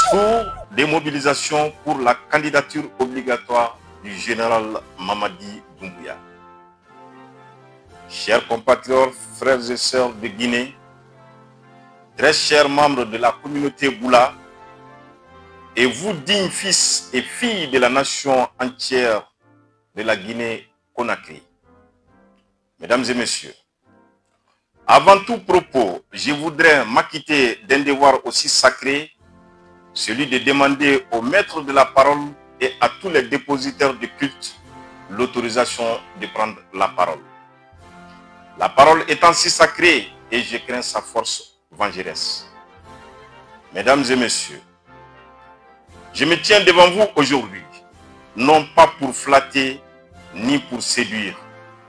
Discours des mobilisations pour la candidature obligatoire du général Mamadi Doumbouya. Chers compatriotes, frères et sœurs de Guinée, très chers membres de la communauté Boula, et vous dignes fils et filles de la nation entière de la Guinée-Conakry. Mesdames et messieurs, avant tout propos, je voudrais m'acquitter d'un devoir aussi sacré, celui de demander au maître de la parole et à tous les dépositaires de culte l'autorisation de prendre la parole. La parole étant si sacrée et je crains sa force vengeresse. Mesdames et messieurs, je me tiens devant vous aujourd'hui, non pas pour flatter ni pour séduire,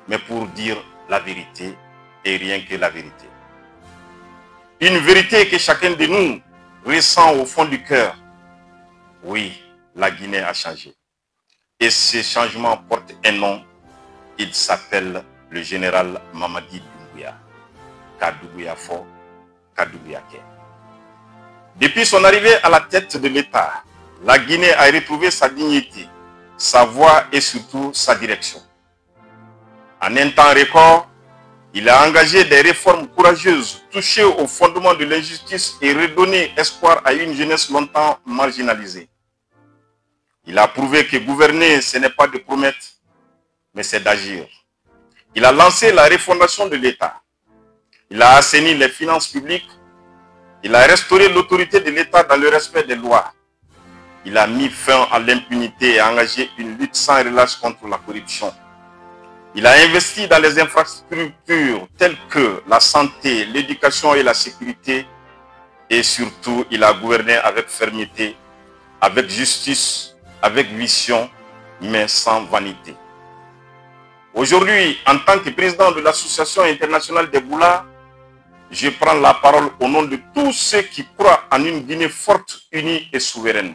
mais pour dire la vérité et rien que la vérité. Une vérité que chacun de nous ressent au fond du cœur. Oui, la Guinée a changé. Et ce changement porte un nom. Il s'appelle le général Mamadi Doumbouya. Kadoumbouya Fo, Kadoumbouya Ke. Depuis son arrivée à la tête de l'État, la Guinée a retrouvé sa dignité, sa voix et surtout sa direction. En un temps record, il a engagé des réformes courageuses, touché au fondement de l'injustice et redonné espoir à une jeunesse longtemps marginalisée. Il a prouvé que gouverner, ce n'est pas de promettre, mais c'est d'agir. Il a lancé la refondation de l'État. Il a assaini les finances publiques. Il a restauré l'autorité de l'État dans le respect des lois. Il a mis fin à l'impunité et a engagé une lutte sans relâche contre la corruption. Il a investi dans les infrastructures telles que la santé, l'éducation et la sécurité. Et surtout, il a gouverné avec fermeté, avec justice, avec vision, mais sans vanité. Aujourd'hui, en tant que président de l'Association internationale des Boula, je prends la parole au nom de tous ceux qui croient en une Guinée forte, unie et souveraine.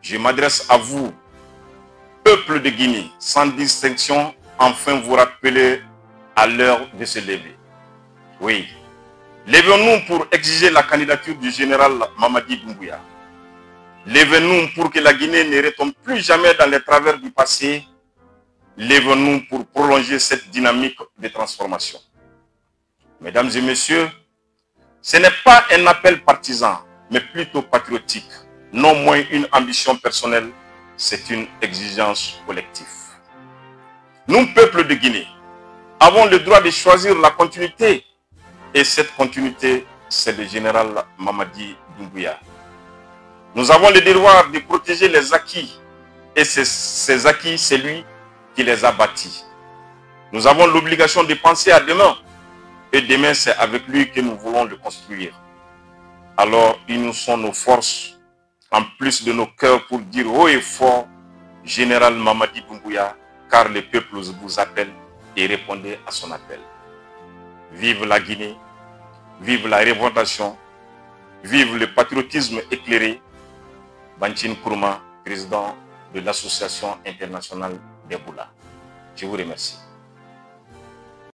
Je m'adresse à vous, peuple de Guinée, sans distinction, enfin vous rappeler à l'heure de se lever. Oui, levons-nous pour exiger la candidature du général Mamadi Doumbouya. Levons-nous pour que la Guinée ne retombe plus jamais dans les travers du passé. Levons-nous pour prolonger cette dynamique de transformation. Mesdames et messieurs, ce n'est pas un appel partisan, mais plutôt patriotique. Non moins une ambition personnelle, c'est une exigence collective. Nous, peuple de Guinée, avons le droit de choisir la continuité. Et cette continuité, c'est le général Mamadi Doumbouya. Nous avons le devoir de protéger les acquis. Et ces acquis, c'est lui qui les a bâtis. Nous avons l'obligation de penser à demain. Et demain, c'est avec lui que nous voulons le construire. Alors, unissons nos forces, en plus de nos cœurs, pour dire haut et fort, général Mamadi Doumbouya, car le peuple vous appelle et répondez à son appel. Vive la Guinée, vive la refondation, vive le patriotisme éclairé. Bantin Nkrumah, président de l'Association internationale des Boula. Je vous remercie.